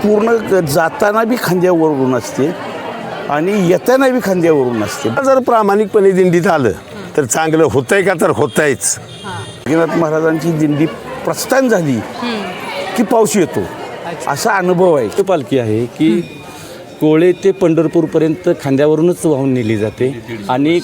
पूर्ण जाताना बी खांद्यावरून असते आणि येताना बी खांद्यावरून असते. जर प्रामाणिकपणे दिंडीत आलं तर चांगलं होतंय का, तर होतंयच. नागनाथ महाराजांची दिंडी प्रस्थान झाली की पाऊस येतो असा अनुभव आहे. पालखी आहे की कोळे ते पंढरपूरपर्यंत खांद्यावरूनच वाहून नेली जाते आणि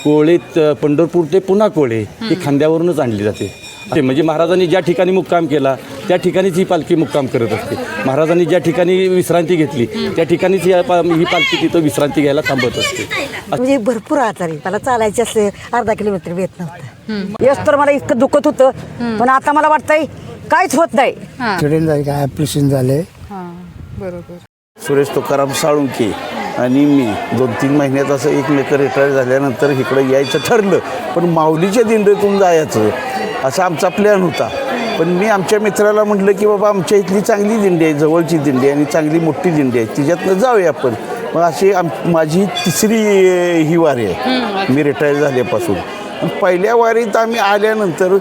कोळे पंढरपूर ते पुन्हा कोळे ही खांद्यावरूनच आणली जाते. म्हणजे महाराजांनी ज्या ठिकाणी मुक्काम केला त्या ठिकाणीच ही पालखी मुक्काम करत असते. महाराजांनी ज्या ठिकाणी विश्रांती घेतली त्या ठिकाणीच ही पालखी तिथं विश्रांती घ्यायला थांबत असते. म्हणजे भरपूर आजारी, मला चालायचे असते 1/2 किलोमीटर येत नव्हतं. यस तर मला इतकं दुखत होतं, पण आता मला वाटतंय काहीच होत नाही. ट्रेन झाली, काय ऑपरेशन झाले. बरोबर. सुरेश तुकाराम साळुंके आणि मी 2-3 महिन्यात असं एकमेक रिटायर झाल्यानंतर इकडं यायचं ठरलं, पण माऊलीच्या दिंडीतून जायचं असा आमचा प्लॅन होता. पण मी आमच्या मित्राला म्हटलं की बाबा आमच्या इथली चांगली दिंडी आहे, जवळची दिंडी आहे आणि चांगली मोठी दिंडी आहे, तिच्यातनं जाऊया आपण. मग अशी माझी 3री ही वारी आहे मी रिटायर झाल्यापासून. पहिल्या वारीत आम्ही आल्यानंतर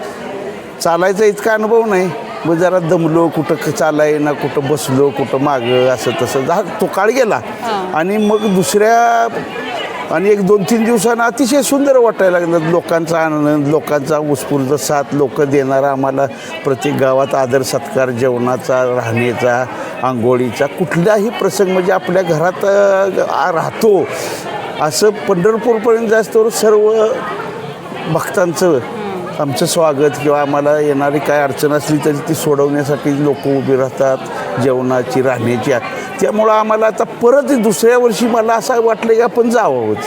चालायचा इतका अनुभव नाही, मग जरा दमलो, कुठं चालाय ना, कुठं बसलो, कुठं मागं, असं तसं तो काळ गेला. आणि मग दुसऱ्या आणि 1-2-3 दिवसांना अतिशय सुंदर वाटायला लागलं. लोकांचा आनंद, लोकांचा उत्स्फूर्त साथ, लोक देणारा आम्हाला प्रत्येक गावात आदर सत्कार, जेवणाचा, राहण्याचा, आंघोळीचा, कुठलाही प्रसंग म्हणजे आपल्या घरात राहतो असं पंढरपूरपर्यंत जास्तवर सर्व भक्तांचं आमचं स्वागत किंवा आम्हाला येणारी काय अडचण असली तरी ती सोडवण्यासाठी लोक उभी राहतात, जेवणाची, राहण्याची. त्यामुळं आम्हाला आता परत दुसऱ्या वर्षी मला असं वाटलं की आपण जावंच,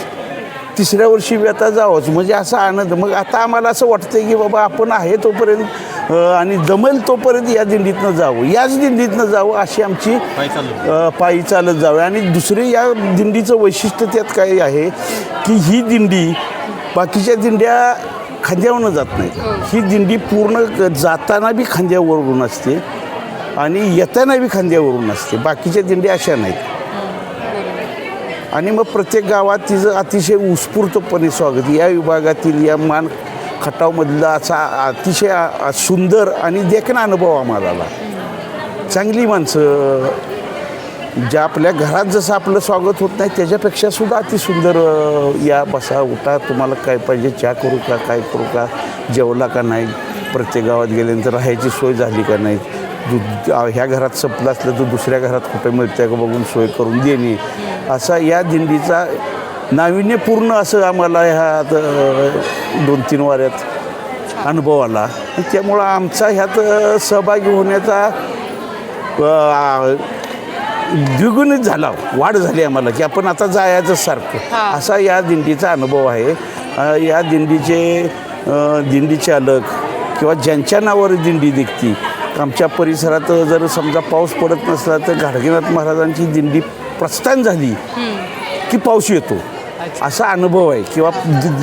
3ऱ्या वर्षी बी आता जावंच, म्हणजे असा आनंद. मग आता आम्हाला असं वाटतं की बाबा आपण आहे तोपर्यंत आणि जमेल तोपर्यंत या दिंडीतनं जावं, याच दिंडीतनं जावं अशी आमची पायी चालत जावं. आणि दुसरे या दिंडीचं वैशिष्ट्य त्यात काय आहे की ही दिंडी बाकीच्या दिंड्या खांद्यावरून जात नाही. ही दिंडी पूर्ण जाताना बी खांद्यावरून असते आणि येताना बी खांद्यावरून असते. बाकीच्या दिंड्या अशा नाहीत. आणि मग प्रत्येक गावात तिचं अतिशय उत्स्फूर्तपणे स्वागत. या विभागातील या मान खटावमधला असा अतिशय सुंदर आणि देखणा अनुभव आम्हाला आला. चांगली माणसं, ज्या आपल्या घरात जसं आपलं स्वागत होत नाही त्याच्यापेक्षा सुद्धा अति सुंदर. या बसा, उठा, तुम्हाला काय पाहिजे, चहा करू का, काय करू का, जेवला का नाही, प्रत्येक गावात गेल्यानंतर राहायची सोय झाली का नाही, ह्या घरात संपलं असलं तर दुसऱ्या घरात कुठं मिळतं का बघून सोय करून देणे, असा या दिंडीचा नाविन्यपूर्ण असं आम्हाला ह्या 2-3 वाऱ्यात अनुभव आला. त्यामुळं आमचा ह्यात सहभागी होण्याचा द्विगुणित झाला, वाढ झाली आम्हाला की आपण आता जायचं सारखं, असा या दिंडीचा अनुभव आहे. या दिंडी चालक किंवा ज्यांच्या नावावर दिंडी निघती, आमच्या परिसरात जर समजा पाऊस पडत नसला तर गाडगेनाथ महाराजांची दिंडी प्रस्थान झाली की पाऊस येतो असा अनुभव आहे. किंवा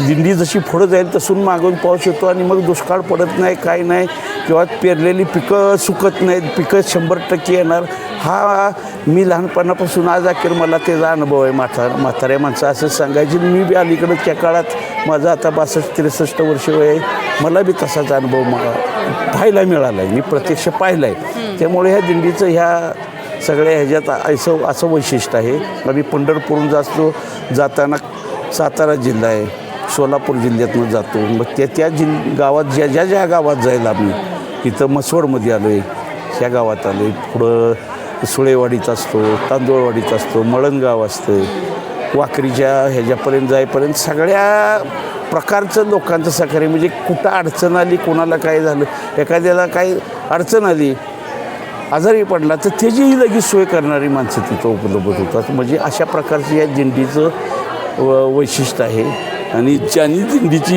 दिंडी जशी पुढं जाईल तसून मागून पाऊस येतो आणि मग दुष्काळ पडत नाही, काय नाही, किंवा पेरलेली पिकं सुकत नाहीत, पिकं 100% येणार. हा मी लहानपणापासून आज अखेर मला त्याचा अनुभव आहे. म्हाताऱ्या माणसं असं सांगायची. मी बी अलीकडं त्या काळात माझं आता 62-63 वर्ष वय आहे, मला बी तसाच अनुभव मला पाहायला मिळाला आहे, मी प्रत्यक्ष पाहिला आहे. त्यामुळे ह्या दिंडीचं ह्या सगळ्या ह्याच्यात असं वैशिष्ट्य आहे. आम्ही पंढरपूरहून जाताना सातारा जिल्हा आहे, सोलापूर जिल्ह्यातून जातो. मग त्या गावात ज्या गावात जायला आम्ही, इथं मसवडमध्ये आलो आहे, ह्या गावात आलो आहे, पुढं सुळेवाडीत असतो, तांदूळवाडीत असतो, मळणगाव असतं, वाकरीच्या ह्याच्यापर्यंत जाईपर्यंत सगळ्या प्रकारचं लोकांचं सहकार्य. म्हणजे कुठं अडचण आली, कोणाला काय झालं, एखाद्याला काही अडचण आली, आजारी पडला तर त्याचीही लगेच सोय करणारी माणसं तिथं उपलब्ध होतात. म्हणजे अशा प्रकारची या दिंडीचं वैशिष्ट्य आहे. आणि ज्यांनी दिंडीची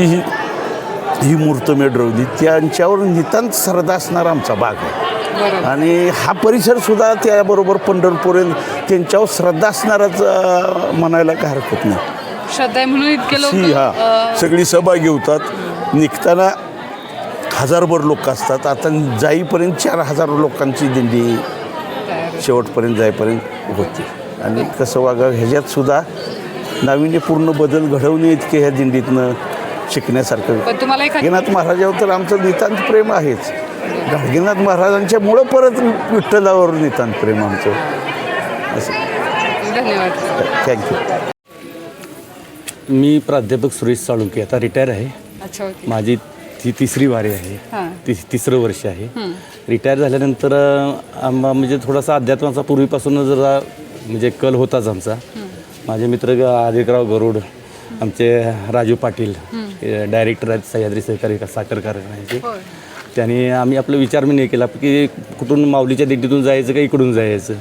ही मूर्त मिळवली त्यांच्यावर नितांत श्रद्धा असणारा आमचा भाग आहे. आणि हा परिसरसुद्धा त्याबरोबर पंढरपूर त्यांच्यावर श्रद्धा असणाराच म्हणायला काय हरकत नाही. श्रद्धा आहे म्हणून इतके लोक सगळी सहभागी होतात. निघताना 1000भर लोक असतात. आता जाईपर्यंत 4000 लोकांची दिंडी शेवटपर्यंत जाईपर्यंत होती. आणि कसं वागा ह्याच्यात सुद्धा नाविन्यपूर्ण बदल घडवणे इतके ह्या दिंडीतनं शिकण्यासारखं. पण तुम्हाला नागनाथ महाराजांवर तर आमचं नितांत प्रेम आहेच. गाडगेनाथ महाराजांच्यामुळं परत विठ्ठलावर नितांत प्रेम आमचं असं. धन्यवाद. थँक्यू. मी प्राध्यापक सुरेश साळुंके, आता रिटायर आहे. अच्छा, ओके. माझी तिसरी वारी आहे. हां. तिसरं वर्ष आहे. रिटायर झाल्यानंतर म्हणजे थोडासा अध्यात्माचा पूर्वीपासून जरा म्हणजे कल होताच आमचा. माझे मित्र आदिकराव गरुड, आमचे राजू पाटील, डायरेक्टर आहेत सह्याद्री सहकारी साखर कारखान्याचे. त्यांनी आम्ही आपला विचार मी नाही केला की कुठून माऊलीच्या दिंडीतून जायचं का इकडून जायचं.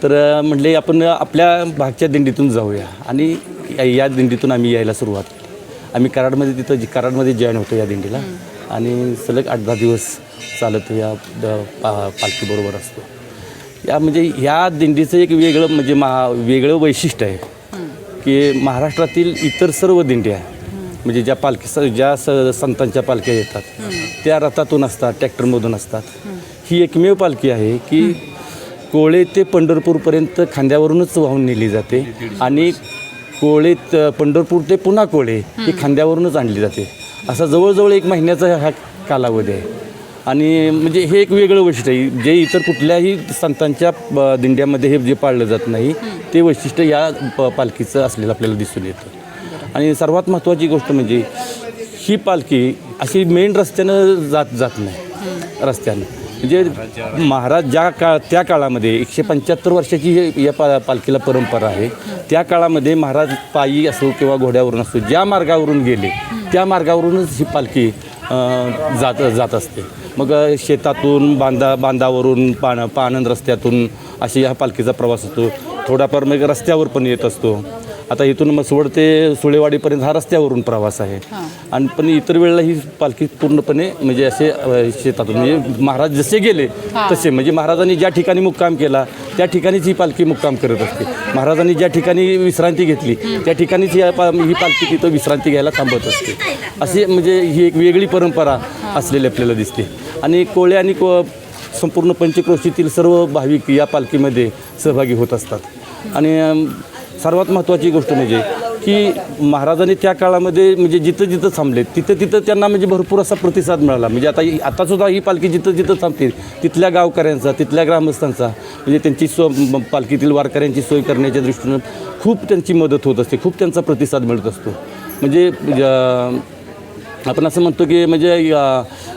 तर म्हटले आपण आपल्या भागच्या दिंडीतून जाऊया आणि या दिंडीतून आम्ही यायला सुरुवात केली. आम्ही कराडमध्ये कराडमध्ये जॉईन होतो या दिंडीला आणि सलग 8-10 दिवस चालत या पालखीबरोबर असतो. या म्हणजे ह्या दिंडीचं एक वेगळं म्हणजे वेगळं वैशिष्ट्य आहे की महाराष्ट्रातील इतर सर्व दिंड्या म्हणजे ज्या संतांच्या पालख्या येतात त्या रथातून असतात, ट्रॅक्टरमधून असतात. ही एकमेव पालखी आहे की कोळे ते पंढरपूरपर्यंत खांद्यावरूनच वाहून नेली जाते आणि कोळे पंढरपूर ते पुन्हा कोळे ही खांद्यावरूनच आणली जाते. असा जवळजवळ 1 महिन्याचा हा कालावधी आहे. आणि म्हणजे हे एक वेगळं वैशिष्ट्य आहे जे इतर कुठल्याही संतांच्या दिंड्यामध्ये हे जे पाळलं जात नाही ते वैशिष्ट्य या पालखीचं असलेलं आपल्याला दिसून येतं. आणि सर्वात महत्त्वाची गोष्ट म्हणजे ही पालखी अशी मेन रस्त्यानं जात नाही. रस्त्यानं म्हणजे महाराज त्या काळामध्ये 175 वर्षाची या पालखीला परंपरा आहे. त्या काळामध्ये महाराज पायी असो किंवा घोड्यावरून असो ज्या मार्गावरून गेले त्या मार्गावरूनच ही पालखी जात असते. मग शेतातून बांधावरून पाणंद रस्त्यातून अशी ह्या पालखीचा प्रवास असतो. थोडाफार मग रस्त्यावर पण येत असतो. आता इथून मसवड ते सुळेवाडीपर्यंत हा रस्त्यावरून प्रवास आहे. आणि पण इतर वेळेला ही पालखी पूर्णपणे म्हणजे असे शेतातून म्हणजे महाराज जसे गेले तसे म्हणजे महाराजांनी ज्या ठिकाणी मुक्काम केला त्या ठिकाणीच ही पालखी मुक्काम करत असते. महाराजांनी ज्या ठिकाणी विश्रांती घेतली त्या ठिकाणीच ही पालखी तिथं विश्रांती घ्यायला थांबत असते. अशी म्हणजे ही एक वेगळी परंपरा असलेली आपल्याला दिसते. आणि कोळे आणि संपूर्ण पंचक्रोशीतील सर्व भाविक या पालखीमध्ये सहभागी होत असतात. आणि सर्वात महत्त्वाची गोष्ट म्हणजे की महाराजांनी त्या काळामध्ये म्हणजे जिथं थांबले तिथं त्यांना म्हणजे भरपूर असा प्रतिसाद मिळाला. म्हणजे आतासुद्धा ही पालखी जिथं थांबते तिथल्या गावकऱ्यांचा तिथल्या ग्रामस्थांचा म्हणजे त्यांची पालखीतील वारकऱ्यांची सोय करण्याच्या दृष्टीनं खूप त्यांची मदत होत असते. खूप त्यांचा प्रतिसाद मिळत असतो. म्हणजे आपण असं म्हणतो की म्हणजे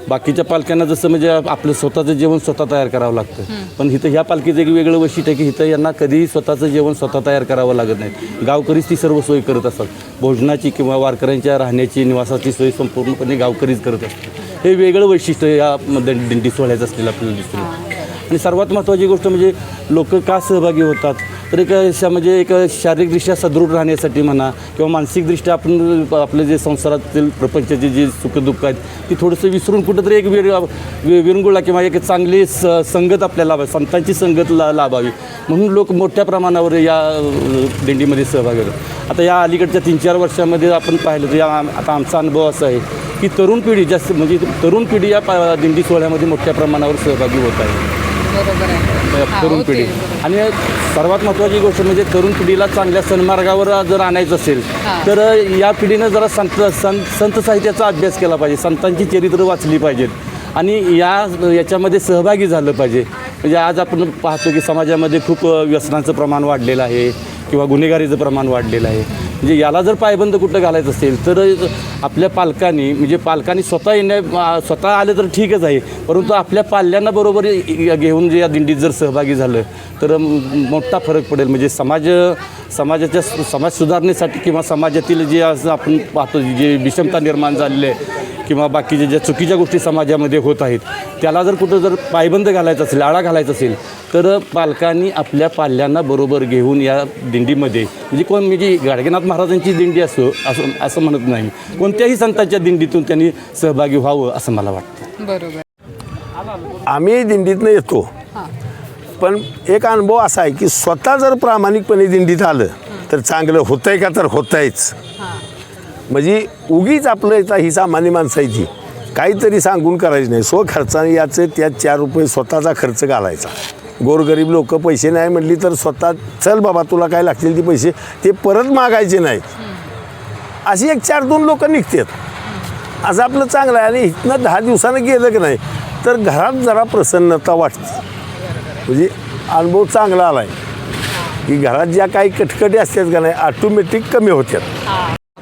बाकीच्या पालख्यांना जसं म्हणजे आपलं स्वतःचं जेवण स्वतः तयार करावं लागतं पण इथं ह्या पालखीचं एक वेगळं वैशिष्ट्य आहे की इथं यांना कधीही स्वतःचं जेवण स्वतः तयार करावं लागत नाही. गावकरीच ती सर्व सोय करत असतात. भोजनाची किंवा वारकऱ्यांच्या राहण्याची निवासाची सोय संपूर्णपणे गावकरीच करत असतात. हे वेगळं वैशिष्ट्य या दिंडी सोहळ्याचं असलेलं आपल्याला दिसून येतं. आणि सर्वात महत्त्वाची गोष्ट म्हणजे लोक का सहभागी होतात तर म्हणजे एक शारीरिकदृष्ट्या सदृढ राहण्यासाठी म्हणा किंवा मानसिकदृष्ट्या आपण आपले जे संसारातील प्रपंचाचे जे सुखदुःख आहेत ती थोडंसं विसरून कुठंतरी एक विरंगुळा किंवा एक चांगली संगत आपल्याला लाभावी संतांची संगत लाभावी म्हणून लोक मोठ्या प्रमाणावर या दिंडीमध्ये सहभागी होतात. आता या अलीकडच्या 3-4 वर्षामध्ये आपण पाहिलं तर आता आमचा अनुभव असा आहे की तरुण पिढी जास्त म्हणजे तरुण पिढी या दिंडी सोहळ्यामध्ये मोठ्या प्रमाणावर सहभागी होत आहे. बरोबर आहे. तरुण पिढी आणि सर्वात महत्त्वाची गोष्ट म्हणजे तरुण पिढीला चांगल्या सन्मार्गावर जर आणायचं असेल तर या पिढीनं जरा संत साहित्याचा अभ्यास केला पाहिजे. संतांची चरित्र वाचली पाहिजेत आणि याच्यामध्ये सहभागी झालं पाहिजे. म्हणजे आज आपण पाहतो की समाजामध्ये खूप व्यसनाचं प्रमाण वाढलेलं आहे किंवा गुन्हेगारीचं प्रमाण वाढलेलं आहे. म्हणजे याला जर पायबंद कुठं घालायचं असेल तर आपल्या पालकांनी स्वतः आलं तर ठीकच आहे परंतु आपल्या पाल्यांना बरोबर घेऊन जे या दिंडीत जर सहभागी झालं तर मोठा फरक पडेल. म्हणजे समाज सुधारण्यासाठी किंवा समाजातील जे असं आपण पाहतो जे विषमता निर्माण झालेली आहे किंवा बाकीच्या ज्या चुकीच्या गोष्टी समाजामध्ये होत आहेत त्याला जर कुठं जर पायबंद घालायचा असेल आळा घालायचा असेल तर पालकांनी आपल्या पाल्यांना बरोबर घेऊन या दिंडीमध्ये म्हणजे गाडगेनाथ महाराजांची दिंडी असं म्हणत नाही कोणत्याही संतांच्या दिंडीतून त्यांनी सहभागी व्हावं असं मला वाटतं. बरोबर. आम्ही दिंडीतनं येतो पण एक अनुभव असा आहे की स्वतः जर प्रामाणिकपणे दिंडीत आलं तर चांगलं होतंय का तर होतंयच. म्हणजे उगीच आपलं ही सामान्य माणसाची काहीतरी सांगून करायची नाही. स्वखर्चाने याचं त्यात 4 रुपये स्वतःचा खर्च घालायचा. गोरगरीब लोक पैसे नाही म्हटली तर स्वतः चल बाबा तुला काय लागतील ते पैसे ते परत मागायचे नाहीत. अशी 1-4-2 लोक निघतात असं आपलं चांगलं आहे. आणि इथनं 10 दिवसानं गेलं की नाही तर घरात जरा प्रसन्नता वाटते. म्हणजे अनुभव चांगला आला आहे की घरात ज्या काही कटकटी असतात का नाही ऑटोमॅटिक कमी होत्यात.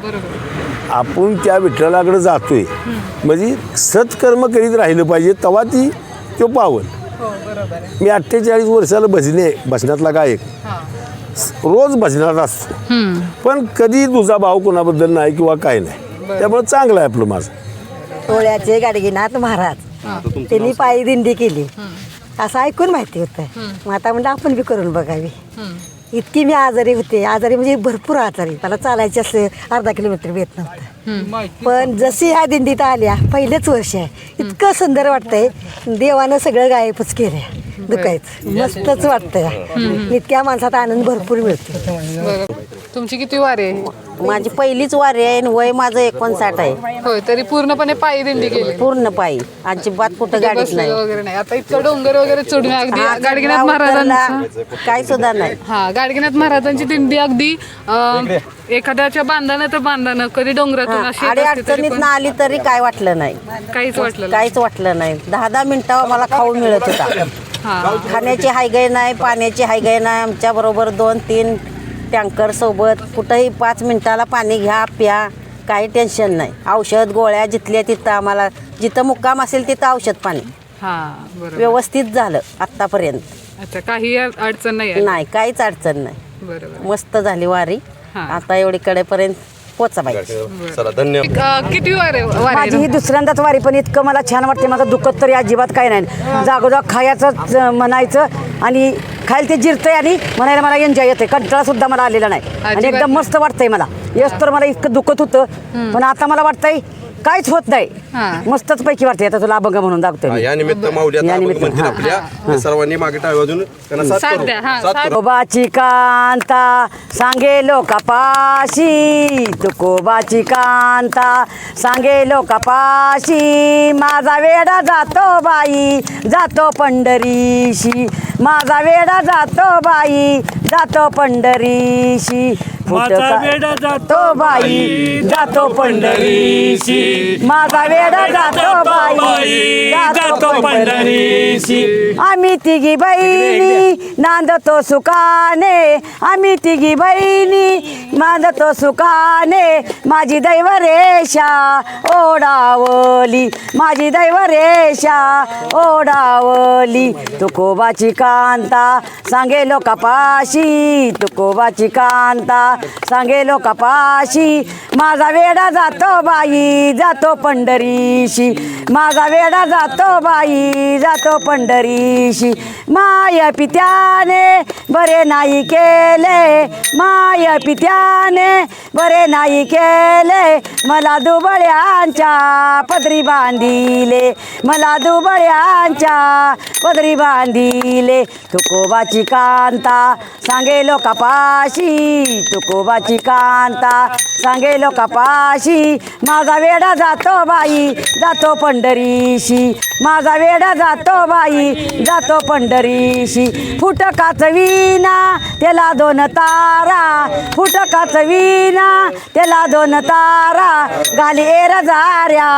बरोबर. आपण त्या विठ्ठलाकडे जातोय म्हणजे सत्कर्म करीत राहिलं पाहिजे तेव्हा तो पावन. हो बरोबर आहे. मी 48 वर्षाला भजनातला गायक रोज भजनात असतो पण कधी तुझा भाव कोणाबद्दल नाही किंवा काय नाही. त्यामुळे चांगलं आहे आपलं माझं. टोळ्याचे गाडगेनाथ महाराज त्यांनी पायी दिंडी केली असं ऐकून माहिती होतं. मग आता म्हणजे आपण बी करून बघावी. इतकी मी आजारी होते, आजारी म्हणजे भरपूर आजारी. मला चालायचे असं अर्धा किलोमीटर बी येत नव्हतं. पण जशी ह्या दिंडीत आल्या पहिलेच वर्ष आहे इतकं सुंदर वाटतंय. देवानं सगळं गायबच केलंय दुखायचं मस्तच वाटतंय. इतक्या माणसात आनंद भरपूर मिळतो. बरोबर. तुमची किती वारी आहे? माझी पहिलीच वारी आहे आणि वय माझं 59 आहे. होय. तरी पूर्णपणे पायी दिंडी केली? पूर्ण पायी, अजिबात कुठं गाडीत बसलेलं नाही. वगैरे नाही. आता इतकं डोंगर वगैरे चढून अगदी हा, गाडगेनाथ चढला, महाराजांचं उतरला, काय सुद्धा नाही. हा गाडगेनाथ महाराजांची दिंडी अगदी एखाद्याच्या बांधानं तर बांधानं कधी डोंगरातून अशी येत असते तरी अडचणीत पण ना आली तरी काय वाटलं नाही. काहीच वाटलं नाही. काहीच वाटलं नाही. 10-10 मिनिटावर मला खाऊ मिळत होता. हा खाण्याची हायगाय नाही, पाण्याची हायगाय नाही. आमच्या बरोबर 2-3 टँकर सोबत कुठंही 5 मिनिटाला पाणी घ्या प्या, काही टेन्शन नाही. औषध गोळ्या जिथल्या तिथं आम्हाला जिथं मुक्काम असेल तिथं औषध पाणी हा बरोबर. व्यवस्थित झालं आत्तापर्यंत. अच्छा काही अडचण नाही आहे? नाही, काहीच अडचण नाही. बरोबर. मस्त झाली वारी. हा. आता एवढी कडेपर्यंत पोचा पाहिजे. किती वारी माझी ही दुसऱ्यांदाच वारी पण इतकं मला छान वाटते. माझं दुखत तरी अजिबात काही नाही. जागोजाग खायचं म्हणायचं आणि खायला ते जिरतंय आणि म्हणायला मला एन्जॉय येते. कंटाळा सुद्धा मला आलेला नाही आणि अजिबात एकदम मस्त वाटतंय मला. यस तर मला इतकं दुखत होतं पण आता मला वाटतंय काहीच होत नाही. मस्तच पैकी वाटते. आता तुला अभंग म्हणून दाखवतो मी. या निमित्त माऊली आता या आपण निमित्त, म्हणतील हा. आपल्या सर्वांनी मागे टाळ वाजून त्यांना साथ साथ करू. द्या. हा साथ साथ. करू. तुकोबाची कांता सांगे लोकापाशी, तुकोबाची कांता सांगे लोकापाशी. माझा वेडा जातो बाई जातो पंढरीशी, माझा वेडा जातो बाई जातो पंढरीशी. माझा वेडा जातो बाई जातो पंढरीशी, माझा वेडा जातो बाई जातो पंढरीशी. आम्ही तिघी बहिणी नांदतो सुखाने, आम्ही तिघी बहिणी नांदतो सुखाने. माझी दैवरेषा ओढावली, माझी दैवरेषा ओढावली. तुकोबाची कांता सांगे लोकापाशी, तुकोबाची कांता सांगे लोकापाशी. माझा वेडा जातो बाई जातो पंढरीशी, माझा वेडा जातो बाई जातो पंढरीशी. माय पित्याने बरे नाही केले, माय पित्याने बरे नाही केले. मला दुबळ्यांच्या पदरी बांधिले, मला दुबळ्यांच्या पदरी बांधिले. तुकोबाची कांता सांगे लोकापाशी, तुकोबाची कांता सांगे लोकापाशी. माझा वेडा जातो बाई जातो पंढरीशी, माझा वेडा जातो बाई जातो पंढरीशी. फुटकाच विना त्याला 2 तारा, फुटकाच विना त्याला 2 तारा. गाली एरा जाऱ्या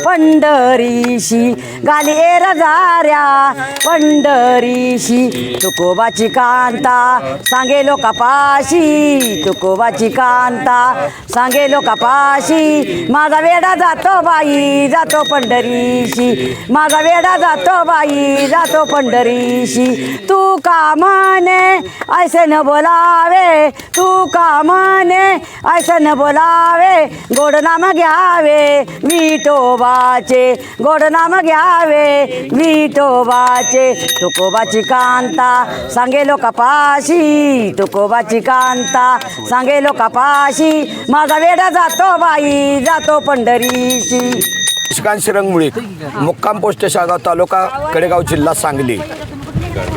पंढरीशी, गाली एरा जाऱ्या पंढरीशी. तुकोबाची कांता सांगे लोकापाशी, तुकोबाची कांता सांगे लोकापाशी. माझा वेडा जातो बाई जातो पंढरीशी, माझा वेडा जातो बाई जातो पंढरीशी. तू का म्हणे ऐसे न बोलावे, तू का म्हणे ऐसे न बोलावे. गोड नाम घ्यावे विठोबाचे, गोड नाम घ्यावे विठोबाचे. तुकोबाची कांता सांगे लोकापाशी, तुकोबाची कांता सांगे लोकापाशी. माझा वेडा जातो बाई जातो पंढरीशी. निष्कांत श्रीरंगमुळी, मुक्काम पोस्ट शाळगाव, तालुका कडेगाव, जिल्हा सांगली.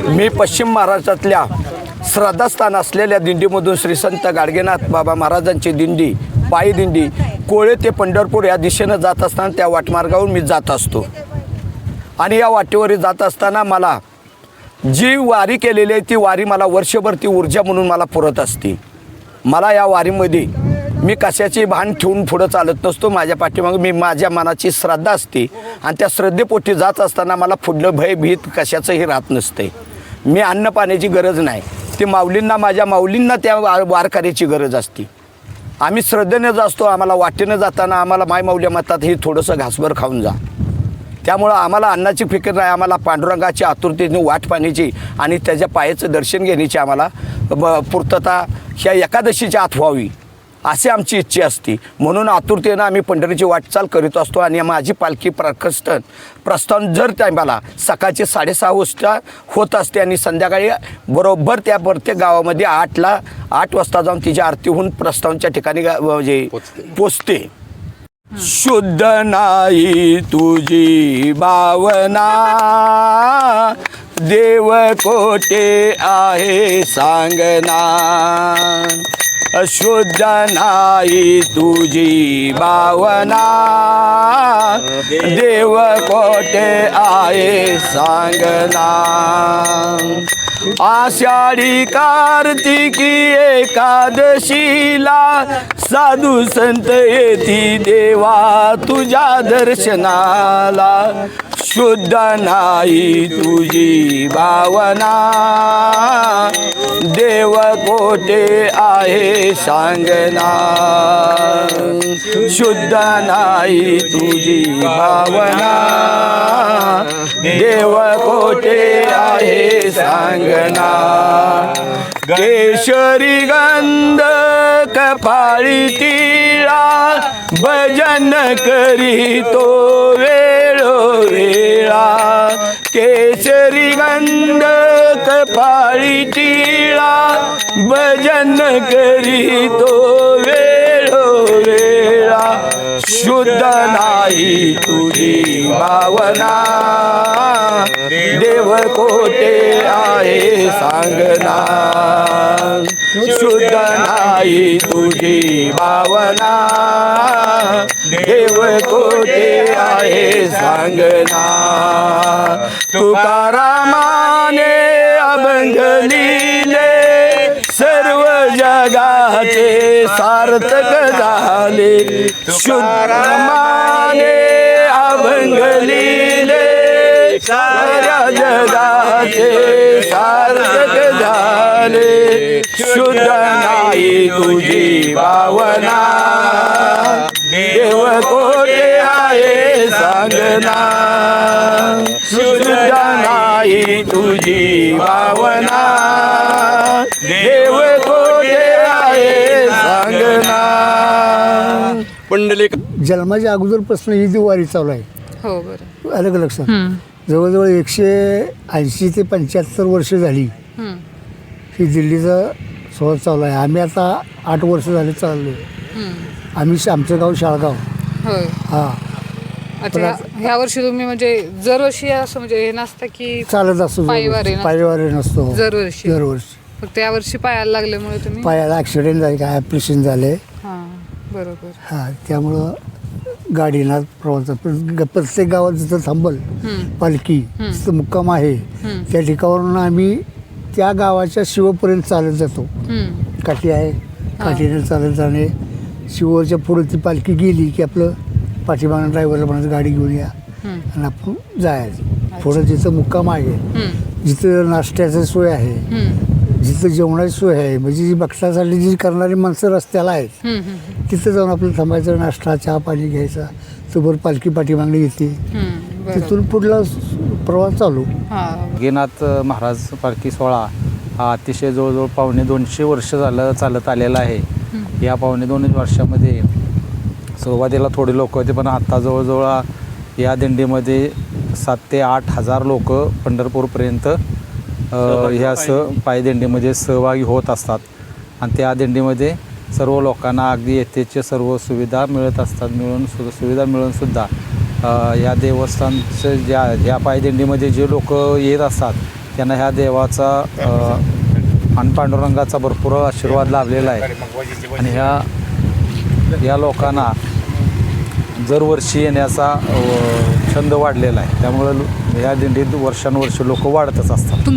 मी पश्चिम महाराष्ट्रातल्या श्रद्धास्थान असलेल्या दिंडीमधून श्री संत गाडगेनाथ बाबा महाराजांची दिंडी, पायी दिंडी कोळे ते पंढरपूर या दिशेनं जात असताना त्या वाटमार्गावरून मी जात असतो. आणि या वाटेवर जात असताना मला जी वारी केलेली आहे ती वारी मला वर्षभर ती ऊर्जा म्हणून मला पुरत असते. मला या वारीमध्ये मी कशाची भान ठेवून पुढं चालत नसतो. माझ्या पाठीमागे मी माझ्या मनाची श्रद्धा असते आणि त्या श्रद्धेपोटी जात असताना मला पुढलं भय भीत कशाचंही राहत नसते. मी अन्न पाण्याची गरज नाही, ते माऊलींना माझ्या माऊलींना त्या वारकऱ्याची गरज असते. आम्ही श्रद्धेने जातो. आम्हाला वाटेनं जाताना आम्हाला माय माऊल्या म्हणतात ही थोडंसं घासभर खाऊन जा. त्यामुळं आम्हाला अन्नाची फिकीर नाही. आम्हाला पांडुरंगाची आतुरतेने वाट पाहण्याची आणि त्याच्या पायाचं दर्शन घेण्याची आम्हाला पूर्तता ह्या एकादशीच्या आत व्हावी अशी आमची इच्छा असते. म्हणून आतुरतेनं आम्ही पंढरीची वाटचाल करीत असतो. आणि माझी पालखी प्रस्थान जर टायमाला सकाळचे 6:30 वाजता होत असते आणि संध्याकाळी बरोबर त्या प्रत्येक गावामध्ये 8 वाजता जाऊन तिची आरती होऊन प्रस्थानच्या ठिकाणी म्हणजे पोचते. शुद्ध नाही तुझी भावना देव कोठे आहे सांगना. शुद्ध नाही तुझी भावना देव कोठे आहे सांगना. आषाढी कार्तिकी एकादशीला साधू संत येती देवा तुझ्या दर्शनाला. शुद्ध नाही तुझी भावना देव कोठे आहे सांगना. शुद्ध नाही तुझी भावना देव कोठे आहे सांगना. केशरी गंध कपाळी टिळा भजन करीतो वेळोवेळा. केशरी गंध कपाळी टिळा भजन करीतो वेळोवेळा. शुद्ध नाही तुझी भावना देव कोठे आहे सांगना. शुद्ध नाही तुझी भावना देव कोठे आहे सांगना. तुकारामाने अभंग लिहिले सर्व जगाचे सार्थक झाले. तुकारामाने अभंग लिहिले साऱ्या जगाचे सार्थक झाले. शुद्ध नाही तुझी भावना देव कोठे आहे सांगना. शुद्ध नाही तुझी भावना देव कोठे आहे सांगना. पंढरीक जन्माच्या अगोदरपासून ही दिवाळी चालू आहे. हो बरं. अलग लक्षात जवळजवळ 180 ते 75 वर्ष झाली ही दिल्लीचा सोहळा चालू आहे. आम्ही आता 8 वर्ष झाले चाललो. आमचं गाव शाळगाव. होय. हां अच्छा, ह्या वर्षी तुम्ही म्हणजे दरवर्षी असं म्हणजे हे नसतं की चालत असतो. पायवारी नसतं? पायवारी नसतो दरवर्षी दरवर्षी. फक्त या वर्षी पायाला लागल्यामुळे तुम्ही पायाला ॲक्सिडेंट झाले काय ऑपरेशन झाले. हां बरोबर. हां त्यामुळं गाडीला प्रवास प्रत्येक गावात जिथं थांबल पालखी तिथं मुक्काम आहे त्या ठिकाणावरून आम्ही त्या गावाच्या शिवपर्यंत चालत जातो. काठी आहे, काठीने चालत जाणे. शिवच्या पुढे ती पालखी गेली की आपलं पाठीमागं ड्रायव्हरला म्हणायचं गाडी घेऊन या आणि आपण जायचं. पुढं जिथं मुक्काम आहे, जिथं नाश्त्याची सोय आहे, जिथं जेवणाची सोय आहे, म्हणजे जी बघण्यासाठी जी करणारी माणसं रस्त्याला आहेत तिथं जाऊन आपलं थांबायचं, नाश्ता चहा पाणी घ्यायचा. तोवर पालखी पाठीमागणी येते, तिथून पुढला प्रवास चालू. गेनाथ महाराज पालखी सोहळा हा अतिशय जवळजवळ 250 वर्ष झालं चालत आलेला आहे. या 2.5 वर्षामध्ये सुरुवातीला थोडे लोक होते, पण आता जवळजवळ या दिंडीमध्ये 7,000 ते 8,000 लोक पंढरपूरपर्यंत ह्या पायदिंडीमध्ये सहभागी होत असतात. आणि त्या दिंडीमध्ये सर्व लोकांना अगदी येथेचे सर्व सुविधा मिळत असतात. सुविधा मिळूनसुद्धा या देवस्थानचं ज्या पायदिंडीमध्ये जे लोक येत असतात त्यांना ह्या देवाचा आणि पांडुरंगाचा भरपूर आशीर्वाद लाभलेला आहे. आणि या लोकांना दरवर्षी येण्याचा छंद वाढलेला आहे. त्यामुळं या दिंडीत वर्षानुवर्ष लोक वाढतच असतात.